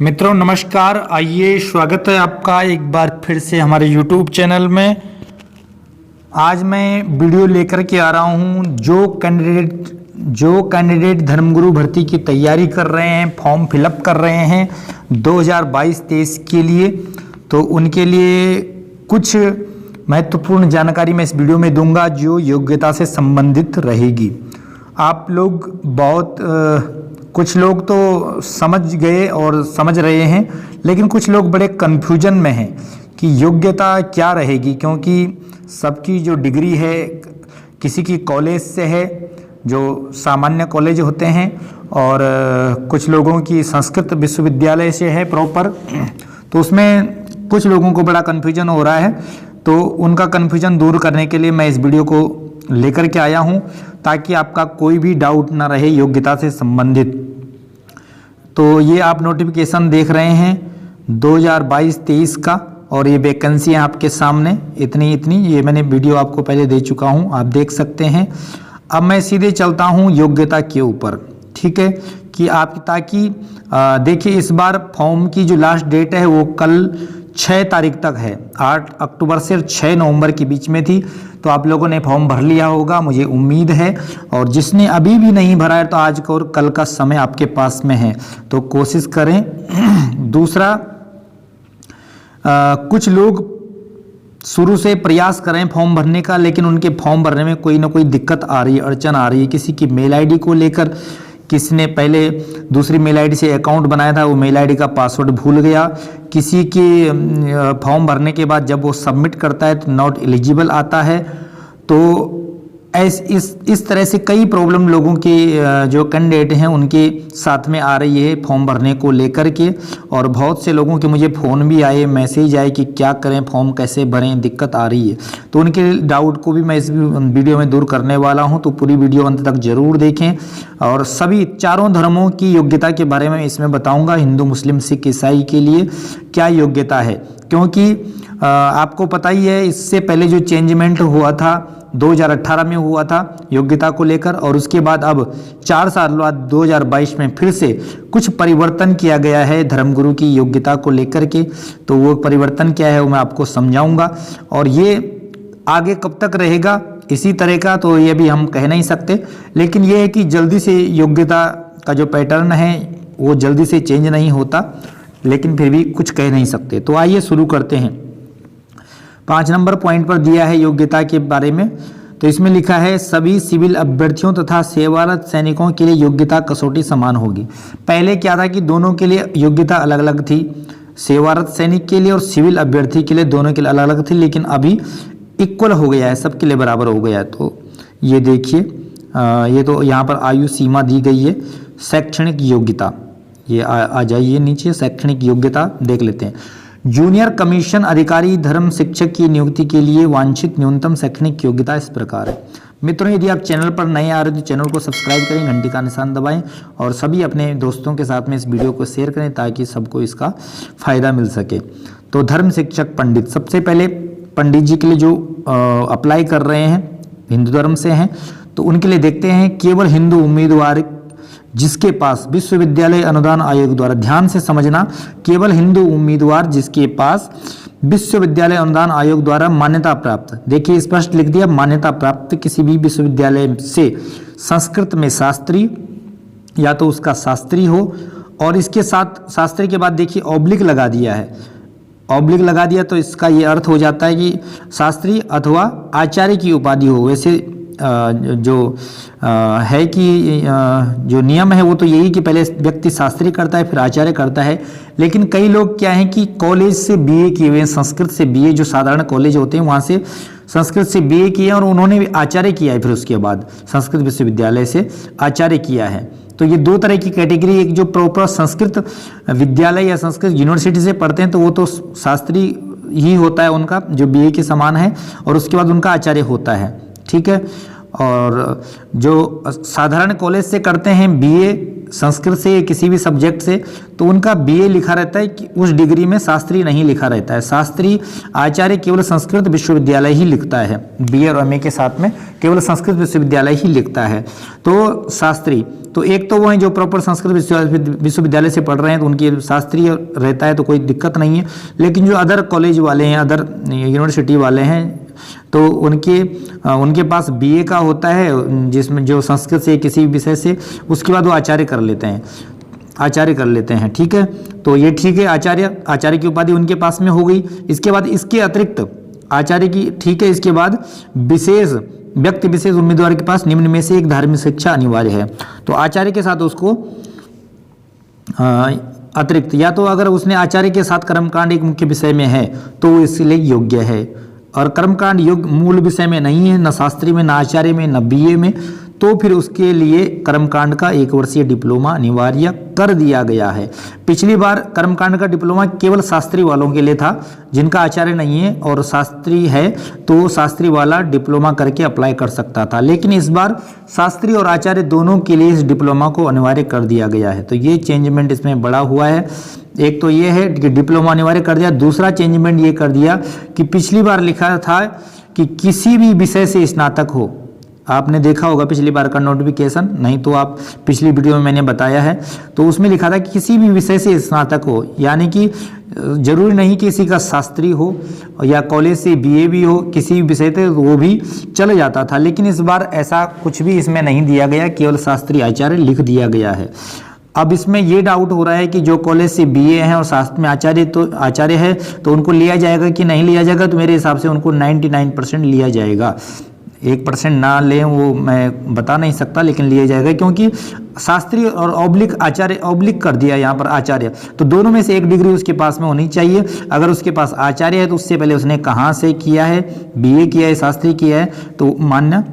मित्रों नमस्कार। आइए स्वागत है आपका एक बार फिर से हमारे YouTube चैनल में। आज मैं वीडियो लेकर के आ रहा हूं जो कैंडिडेट धर्मगुरु भर्ती की तैयारी कर रहे हैं, फॉर्म फिलअप कर रहे हैं 2022-23 के लिए, तो उनके लिए कुछ महत्वपूर्ण जानकारी मैं इस वीडियो में दूंगा जो योग्यता से संबंधित रहेगी। आप लोग कुछ लोग तो समझ गए और समझ रहे हैं, लेकिन कुछ लोग बड़े कन्फ्यूजन में हैं कि योग्यता क्या रहेगी, क्योंकि सबकी जो डिग्री है किसी की कॉलेज से है जो सामान्य कॉलेज होते हैं, और कुछ लोगों की संस्कृत विश्वविद्यालय से है प्रॉपर। तो उसमें कुछ लोगों को बड़ा कन्फ्यूजन हो रहा है, तो उनका कन्फ्यूजन दूर करने के लिए मैं इस वीडियो को लेकर के आया हूं, ताकि आपका कोई भी डाउट ना रहे योग्यता से संबंधित। तो ये आप नोटिफिकेशन देख रहे हैं 2022-23 का, और ये वैकेंसी है आपके सामने इतनी ये मैंने वीडियो आपको पहले दे चुका हूं, आप देख सकते हैं। अब मैं सीधे चलता हूं योग्यता के ऊपर, ठीक है, कि आप ताकि देखिए इस बार फॉर्म की जो लास्ट डेट है वो कल 6 तारीख तक है। 8 अक्टूबर से 6 नवंबर के बीच में थी, तो आप लोगों ने फॉर्म भर लिया होगा मुझे उम्मीद है। और जिसने अभी भी नहीं भरा है तो आज का और कल का समय आपके पास में है, तो कोशिश करें। दूसरा, कुछ लोग शुरू से प्रयास करें फॉर्म भरने का, लेकिन उनके फॉर्म भरने में कोई ना कोई दिक्कत आ रही है, अड़चन आ रही है। किसी की मेल आईडी को लेकर, किसी ने पहले दूसरी मेल आईडी से अकाउंट बनाया था, वो मेल आईडी का पासवर्ड भूल गया। किसी की फॉर्म भरने के बाद जब वो सबमिट करता है तो नॉट एलिजिबल आता है। तो इस तरह से कई प्रॉब्लम लोगों के जो कैंडिडेट हैं उनके साथ में आ रही है फॉर्म भरने को लेकर के। और बहुत से लोगों के मुझे फ़ोन भी आए, मैसेज आए कि क्या करें, फॉर्म कैसे भरें, दिक्कत आ रही है। तो उनके डाउट को भी मैं इस वीडियो में दूर करने वाला हूं, तो पूरी वीडियो अंत तक जरूर देखें। और सभी चारों धर्मों की योग्यता के बारे में इसमें बताऊँगा, हिंदू मुस्लिम सिख ईसाई के लिए क्या योग्यता है, क्योंकि आपको पता ही है इससे पहले जो चेंजमेंट हुआ था 2018 में हुआ था योग्यता को लेकर, और उसके बाद अब 4 साल बाद 2022 में फिर से कुछ परिवर्तन किया गया है धर्मगुरु की योग्यता को लेकर के। तो वो परिवर्तन क्या है वो मैं आपको समझाऊंगा, और ये आगे कब तक रहेगा इसी तरह का तो ये भी हम कह नहीं सकते, लेकिन ये है कि जल्दी से योग्यता का जो पैटर्न है वो जल्दी से चेंज नहीं होता, लेकिन फिर भी कुछ कह नहीं सकते। तो आइए शुरू करते हैं। 5 नंबर पॉइंट पर दिया है योग्यता के बारे में, तो इसमें लिखा है सभी सिविल अभ्यर्थियों तथा सेवारत सैनिकों के लिए योग्यता कसौटी समान होगी। पहले क्या था कि दोनों के लिए योग्यता अलग अलग थी, सेवारत सैनिक के लिए और सिविल अभ्यर्थी के लिए दोनों के लिए अलग अलग थी, लेकिन अभी इक्वल हो गया है, सबके लिए बराबर हो गया है। तो ये देखिए, ये तो यहाँ पर आयु सीमा दी गई है। शैक्षणिक योग्यता, ये आ जाइए नीचे, शैक्षणिक योग्यता देख लेते हैं। जूनियर कमीशन अधिकारी धर्म शिक्षक की नियुक्ति के लिए वांछित न्यूनतम शैक्षणिक योग्यता इस प्रकार है। मित्रों, यदि आप चैनल पर नए आ रहे हो तो चैनल को सब्सक्राइब करें, घंटी का निशान दबाएं, और सभी अपने दोस्तों के साथ में इस वीडियो को शेयर करें ताकि सबको इसका फायदा मिल सके। तो धर्म शिक्षक पंडित, सबसे पहले पंडित जी के लिए जो अप्लाई कर रहे हैं हिंदू धर्म से हैं, तो उनके लिए देखते हैं केवल हिंदू उम्मीदवार जिसके पास विश्वविद्यालय अनुदान आयोग द्वारा, ध्यान से समझना, केवल हिंदू उम्मीदवार जिसके पास विश्वविद्यालय अनुदान आयोग द्वारा मान्यता प्राप्त, देखिए स्पष्ट लिख दिया, मान्यता प्राप्त किसी भी विश्वविद्यालय से संस्कृत में शास्त्री या तो उसका शास्त्री हो, और इसके साथ शास्त्री के बाद देखिए ऑब्लिक लगा दिया है, ऑब्लिक लगा दिया तो इसका ये अर्थ हो जाता है कि शास्त्री अथवा आचार्य की उपाधि हो। वैसे जो है कि जो नियम है वो तो यही कि पहले व्यक्ति शास्त्री करता है फिर आचार्य करता है, लेकिन कई लोग क्या है कि कॉलेज से बीए किए हुए हैं, संस्कृत से बीए, जो साधारण कॉलेज होते हैं वहाँ से संस्कृत से बीए किए और उन्होंने भी आचार्य किया है, फिर उसके बाद संस्कृत विश्वविद्यालय से आचार्य किया है। तो ये दो तरह की कैटेगरी, एक जो प्रॉपर संस्कृत विद्यालय या संस्कृत यूनिवर्सिटी से पढ़ते हैं तो वो तो शास्त्री ही होता है उनका, जो बीए के समान है, और उसके बाद उनका आचार्य होता है, ठीक है। और जो साधारण कॉलेज से करते हैं बीए संस्कृत से या किसी भी सब्जेक्ट से, तो उनका बीए लिखा रहता है कि उस डिग्री में शास्त्री नहीं लिखा रहता है। शास्त्री आचार्य केवल संस्कृत विश्वविद्यालय ही लिखता है, बीए और एमए के साथ में केवल संस्कृत विश्वविद्यालय ही लिखता है। तो शास्त्री तो एक तो वो हैं जो प्रॉपर संस्कृत विश्वविद्यालय से पढ़ रहे हैं, तो उनकी शास्त्रीय रहता है तो कोई दिक्कत नहीं है। लेकिन जो अदर कॉलेज वाले हैं, अदर यूनिवर्सिटी वाले हैं, तो उनके पास बीए का होता है जिसमें जो संस्कृत से किसी विषय से, उसके बाद वो आचार्य कर लेते हैं। ठीक है, तो ये ठीक है, आचार्य की उपाधि उनके पास में हो गई। इसके बाद इसके अतिरिक्त आचार्य की, ठीक है, इसके बाद व्यक्ति विशेष उम्मीदवार के पास निम्न में से एक धार्मिक शिक्षा अनिवार्य है। तो आचार्य के साथ उसको अतिरिक्त, या तो अगर उसने आचार्य के साथ कर्मकांड एक मुख्य विषय में है तो वो इसलिए योग्य है, और कर्मकांड योग्य मूल विषय में नहीं है, न शास्त्री में, न आचार्य में, न बीए में, तो फिर उसके लिए कर्मकांड का 1 वर्षीय डिप्लोमा अनिवार्य कर दिया गया है। पिछली बार कर्मकांड का डिप्लोमा केवल शास्त्री वालों के लिए था, जिनका आचार्य नहीं है और शास्त्री है तो शास्त्री वाला डिप्लोमा करके अप्लाई कर सकता था। लेकिन इस बार शास्त्री और आचार्य दोनों के लिए इस डिप्लोमा को अनिवार्य कर दिया गया है। तो ये चेंजमेंट इसमें बड़ा हुआ है। एक तो ये है कि डिप्लोमा अनिवार्य कर दिया, दूसरा चेंजमेंट ये कर दिया कि पिछली बार लिखा था कि किसी भी विषय से स्नातक हो। आपने देखा होगा पिछली बार का नोटिफिकेशन, नहीं तो आप पिछली वीडियो में मैंने बताया है, तो उसमें लिखा था कि किसी भी विषय से स्नातक हो, यानी कि जरूरी नहीं कि किसी का शास्त्री हो या कॉलेज से बीए भी हो, किसी भी विषय से वो भी चल जाता था। लेकिन इस बार ऐसा कुछ भी इसमें नहीं दिया गया, केवल शास्त्री आचार्य लिख दिया गया है। अब इसमें ये डाउट हो रहा है कि जो कॉलेज से बीए हैं और शास्त्र में आचार्य है तो उनको लिया जाएगा कि नहीं लिया जाएगा। तो मेरे हिसाब से उनको 99% लिया जाएगा। 1% ना लें वो मैं बता नहीं सकता, लेकिन लिया जाएगा, क्योंकि शास्त्री और ऑब्लिक कर दिया यहाँ पर आचार्य, तो दोनों में से एक डिग्री उसके पास में होनी चाहिए। अगर उसके पास आचार्य है तो उससे पहले उसने कहाँ से किया है, बीए किया है, शास्त्री किया है, तो मान्य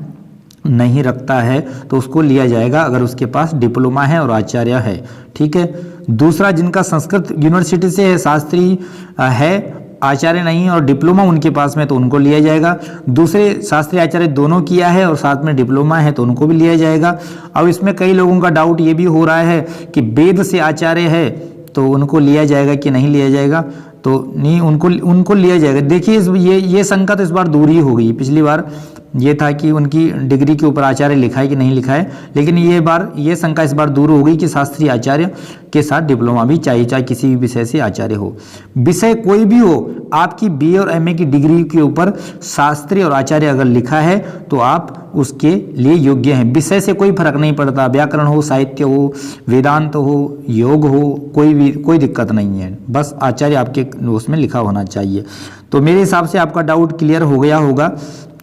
नहीं रखता है, तो उसको लिया जाएगा अगर उसके पास डिप्लोमा है और आचार्य है। ठीक है। दूसरा, जिनका संस्कृत यूनिवर्सिटी से है, शास्त्री है, आचार्य नहीं और डिप्लोमा उनके पास में, तो उनको लिया जाएगा। दूसरे शास्त्री आचार्य दोनों किया है और साथ में डिप्लोमा है, तो उनको भी लिया जाएगा। अब इसमें कई लोगों का डाउट ये भी हो रहा है कि वेद से आचार्य है तो उनको लिया जाएगा कि नहीं लिया जाएगा। तो नहीं, उनको लिया जाएगा। देखिए ये शंका तो इस बार दूर ही हो गई। पिछली बार ये था कि उनकी डिग्री के ऊपर आचार्य लिखा है कि नहीं लिखा है, लेकिन ये शंका इस बार दूर हो गई कि शास्त्री आचार्य के साथ डिप्लोमा भी चाहिए, चाहे किसी भी विषय से आचार्य हो। विषय कोई भी हो, आपकी बीए और एमए की डिग्री के ऊपर शास्त्री और आचार्य अगर लिखा है तो आप उसके लिए योग्य हैं। विषय से कोई फर्क नहीं पड़ता, व्याकरण हो, साहित्य हो, वेदांत हो, योग हो, कोई दिक्कत नहीं है, बस आचार्य आपके उसमें लिखा होना चाहिए। तो मेरे हिसाब से आपका डाउट क्लियर हो गया होगा।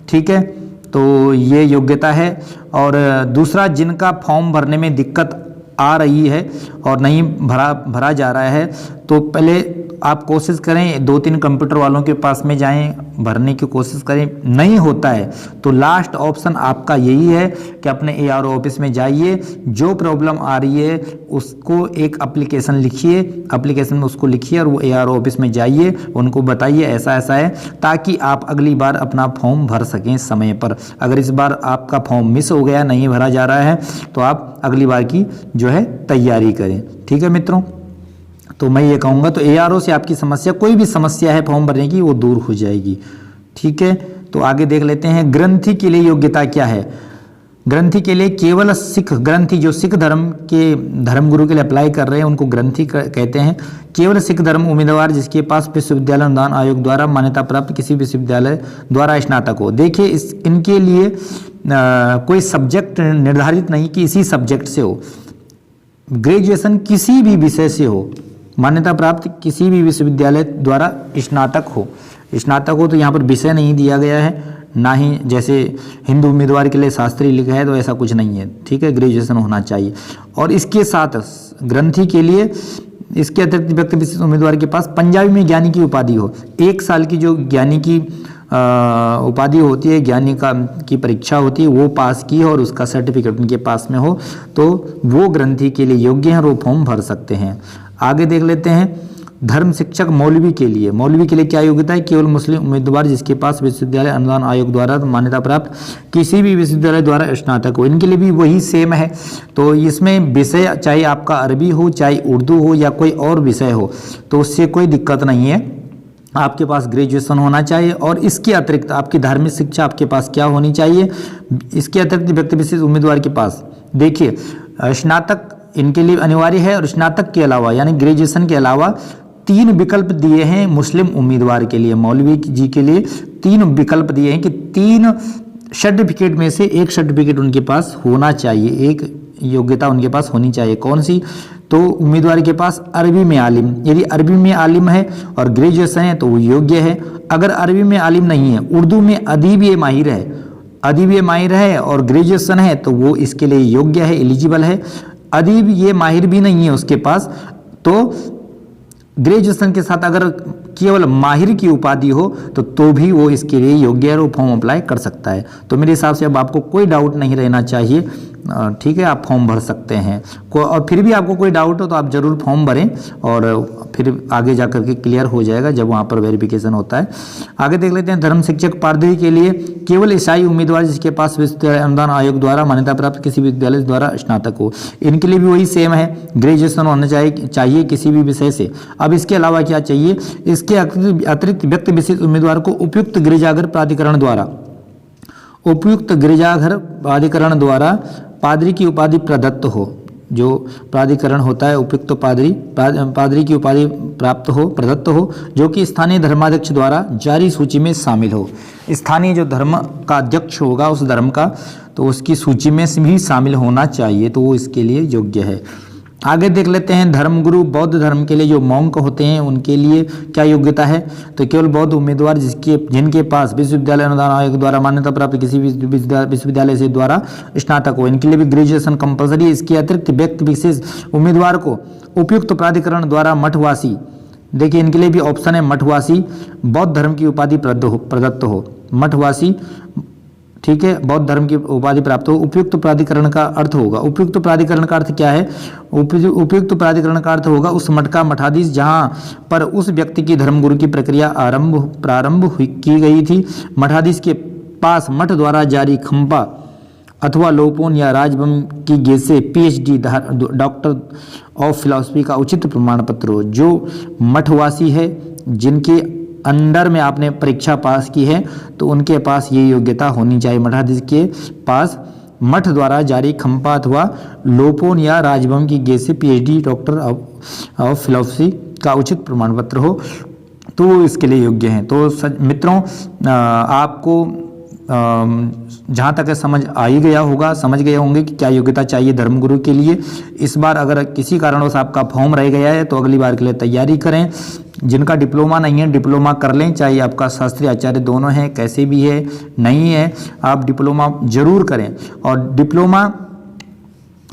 ठीक है, तो ये योग्यता है। और दूसरा, जिनका फॉर्म भरने में दिक्कत आ रही है और नहीं भरा जा रहा है, तो पहले आप कोशिश करें 2-3 कंप्यूटर वालों के पास में जाएं, भरने की कोशिश करें। नहीं होता है तो लास्ट ऑप्शन आपका यही है कि अपने एआरओ ऑफिस में जाइए, जो प्रॉब्लम आ रही है उसको एक एप्लीकेशन लिखिए, एप्लीकेशन में उसको लिखिए और वो एआरओ ऑफिस में जाइए, उनको बताइए ऐसा ऐसा है, ताकि आप अगली बार अपना फॉर्म भर सकें समय पर। अगर इस बार आपका फॉर्म मिस हो गया, नहीं भरा जा रहा है, तो आप अगली बार की जो है तैयारी करें। ठीक है मित्रों, तो मैं ये कहूँगा, तो एआरओ से आपकी समस्या, कोई भी समस्या है फॉर्म भरने की, वो दूर हो जाएगी। ठीक है, तो आगे देख लेते हैं ग्रंथी के लिए योग्यता क्या है। ग्रंथी के लिए केवल सिख ग्रंथी, जो सिख धर्म के धर्मगुरु के लिए अप्लाई कर रहे हैं उनको ग्रंथी कहते हैं। केवल सिख धर्म उम्मीदवार जिसके पास विश्वविद्यालय अनुदान आयोग द्वारा मान्यता प्राप्त किसी विश्वविद्यालय द्वारा स्नातक हो। देखिए इनके लिए कोई सब्जेक्ट निर्धारित नहीं कि इसी सब्जेक्ट से हो, ग्रेजुएशन किसी भी विषय से हो, मान्यता प्राप्त किसी भी विश्वविद्यालय द्वारा स्नातक हो तो यहाँ पर विषय नहीं दिया गया है, ना ही जैसे हिंदू उम्मीदवार के लिए शास्त्री लिखा है, तो ऐसा कुछ नहीं है। ठीक है, ग्रेजुएशन होना चाहिए। और इसके साथ ग्रंथी के लिए इसके अतिरिक्त व्यक्ति विशेष उम्मीदवार के पास पंजाबी में ज्ञानी की उपाधि हो। 1 साल की जो ज्ञानी की उपाधि होती है, ज्ञानी की परीक्षा होती है, वो पास की हो और उसका सर्टिफिकेट उनके पास में हो, तो वो ग्रंथी के लिए योग्य हैं और वो फॉर्म भर सकते हैं। आगे देख लेते हैं। धर्म शिक्षक मौलवी के लिए क्या योग्यता है? केवल मुस्लिम उम्मीदवार जिसके पास विश्वविद्यालय अनुदान आयोग द्वारा मान्यता प्राप्त किसी भी विश्वविद्यालय द्वारा स्नातक हो, इनके लिए भी वही सेम है। तो इसमें विषय चाहे आपका अरबी हो, चाहे उर्दू हो या कोई और विषय हो, तो उससे कोई दिक्कत नहीं है। आपके पास ग्रेजुएशन होना चाहिए और इसके अतिरिक्त आपकी धार्मिक शिक्षा आपके पास क्या होनी चाहिए? इसके अतिरिक्त व्यक्ति विशेष उम्मीदवार के पास देखिए स्नातक इनके लिए अनिवार्य है, और स्नातक के अलावा यानी ग्रेजुएशन के अलावा 3 विकल्प दिए हैं मुस्लिम उम्मीदवार के लिए, मौलवी जी के लिए 3 विकल्प दिए हैं कि 3 सर्टिफिकेट में से एक सर्टिफिकेट उनके पास होना चाहिए, एक योग्यता उनके पास होनी चाहिए। कौन सी? तो उम्मीदवार के पास अरबी में आलिम, यदि अरबी में आलिम है और ग्रेजुएशन है तो वो योग्य है। अगर अरबी में आलिम नहीं है, उर्दू में अदीब माहिर है और ग्रेजुएशन है तो वो इसके लिए योग्य है, एलिजिबल है। अदीब ये माहिर भी नहीं है उसके पास, तो ग्रेजुएशन के साथ अगर केवल माहिर की उपाधि हो तो भी वो इसके लिए योग्य है और फॉर्म अप्लाई कर सकता है। तो मेरे हिसाब से अब आपको कोई डाउट नहीं रहना चाहिए, ठीक है, आप फॉर्म भर सकते हैं। और फिर भी आपको कोई डाउट हो तो आप ज़रूर फॉर्म भरें और फिर आगे जा करके क्लियर हो जाएगा जब वहाँ पर वेरिफिकेशन होता है। आगे देख लेते हैं धर्म शिक्षक पादरी के लिए केवल ईसाई उम्मीदवार जिसके पास विश्वविद्यालय अनुदान आयोग द्वारा मान्यता प्राप्त किसी विद्यालय द्वारा स्नातक हो, इनके लिए भी वही सेम है, ग्रेजुएशन होना चाहिए किसी भी विषय से। अब इसके अलावा क्या चाहिए? इसके अतिरिक्त व्यक्ति विशेष उम्मीदवार को उपयुक्त गिरजाघर प्राधिकरण द्वारा पादरी की उपाधि प्रदत्त हो, जो प्राधिकरण होता है उपयुक्त पादरी की उपाधि प्रदत्त हो जो कि स्थानीय धर्माध्यक्ष द्वारा जारी सूची में शामिल हो। स्थानीय जो धर्म का अध्यक्ष होगा उस धर्म का, तो उसकी सूची में भी शामिल होना चाहिए, तो वो इसके लिए योग्य है। आगे देख लेते हैं धर्मगुरु बौद्ध धर्म के लिए जो मॉन्क होते हैं उनके लिए क्या योग्यता है? तो केवल बौद्ध उम्मीदवार जिनके पास विश्वविद्यालय अनुदान आयोग द्वारा मान्यता प्राप्त किसी विश्वविद्यालय से द्वारा स्नातक हो, इनके लिए भी ग्रेजुएशन कंपलसरी है। इसके अतिरिक्त व्यक्ति विशेष उम्मीदवार को उपयुक्त प्राधिकरण द्वारा मठवासी, देखिए इनके लिए भी ऑप्शन है मठवासी बौद्ध धर्म की उपाधि प्रदत्त हो, मठवासी, ठीक है, बौद्ध धर्म की उपाधि प्राप्त हो। उपयुक्त प्राधिकरण का अर्थ होगा, उपयुक्त प्राधिकरण का अर्थ क्या है? उपयुक्त प्राधिकरण का अर्थ होगा उस मठ का मठाधीश जहां पर उस व्यक्ति की धर्मगुरु की प्रक्रिया प्रारंभ की गई थी। मठाधीश के पास मठ द्वारा जारी खंपा अथवा लोपोन या राजभवन की गेज से PhD डॉक्टर ऑफ फिलॉसफी का उचित प्रमाण पत्र हो। जो मठवासी है जिनके अंडर में आपने परीक्षा पास की है तो उनके पास ये योग्यता होनी चाहिए, मठाधीश के पास मठ द्वारा जारी खंपा अथवा लोपोन या राजभवन की गेज से PhD डॉक्टर ऑफ फिलॉसफी का उचित प्रमाण पत्र हो, तो वो इसके लिए योग्य हैं। तो मित्रों आपको जहाँ तक समझ आ ही गया होगा, समझ गए होंगे कि क्या योग्यता चाहिए धर्मगुरु के लिए। इस बार अगर किसी कारणवश आपका फॉर्म रह गया है तो अगली बार के लिए तैयारी करें। जिनका डिप्लोमा नहीं है डिप्लोमा कर लें, चाहे आपका शास्त्रीय आचार्य दोनों है, कैसे भी है, नहीं है आप डिप्लोमा जरूर करें। और डिप्लोमा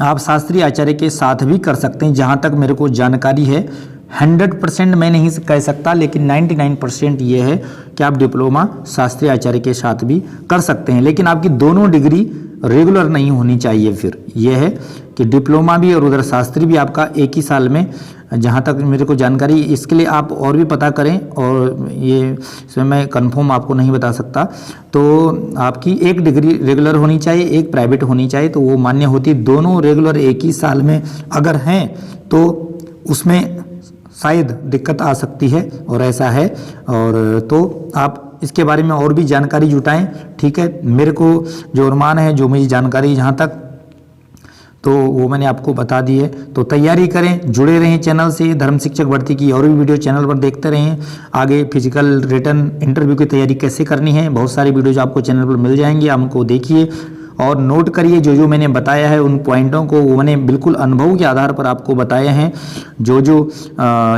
आप शास्त्रीय आचार्य के साथ भी कर सकते हैं, जहाँ तक मेरे को जानकारी है। 100% मैं नहीं कह सकता, लेकिन 99% ये है कि आप डिप्लोमा शास्त्रीय आचार्य के साथ भी कर सकते हैं, लेकिन आपकी दोनों डिग्री रेगुलर नहीं होनी चाहिए। फिर यह है कि डिप्लोमा भी और उधर शास्त्री भी आपका एक ही साल में, जहाँ तक मेरे को जानकारी, इसके लिए आप और भी पता करें, और ये इसमें मैं कंफर्म आपको नहीं बता सकता। तो आपकी एक डिग्री रेगुलर होनी चाहिए, एक प्राइवेट होनी चाहिए, तो वो मान्य होती। दोनों रेगुलर एक ही साल में अगर हैं तो उसमें शायद दिक्कत आ सकती है, और ऐसा है। और तो आप इसके बारे में और भी जानकारी जुटाएं, ठीक है। मेरे को जो अनुमान है, जो मेरी जानकारी जहाँ तक, तो वो मैंने आपको बता दी है। तो तैयारी करें, जुड़े रहें चैनल से। धर्म शिक्षक भर्ती की और भी वीडियो चैनल पर देखते रहें। आगे फिजिकल रिटर्न इंटरव्यू की तैयारी कैसे करनी है, बहुत सारी वीडियोज आपको चैनल पर मिल जाएंगे, हमको देखिए और नोट करिए। जो मैंने बताया है उन पॉइंटों को, वो मैंने बिल्कुल अनुभव के आधार पर आपको बताए हैं। जो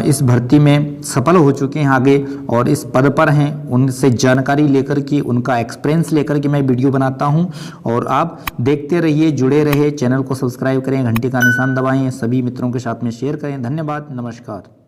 इस भर्ती में सफल हो चुके हैं आगे और इस पद पर हैं, उनसे जानकारी लेकर के, उनका एक्सपीरियंस लेकर के मैं वीडियो बनाता हूं। और आप देखते रहिए, जुड़े रहिए, चैनल को सब्सक्राइब करें, घंटी का निशान दबाएं, सभी मित्रों के साथ में शेयर करें। धन्यवाद, नमस्कार।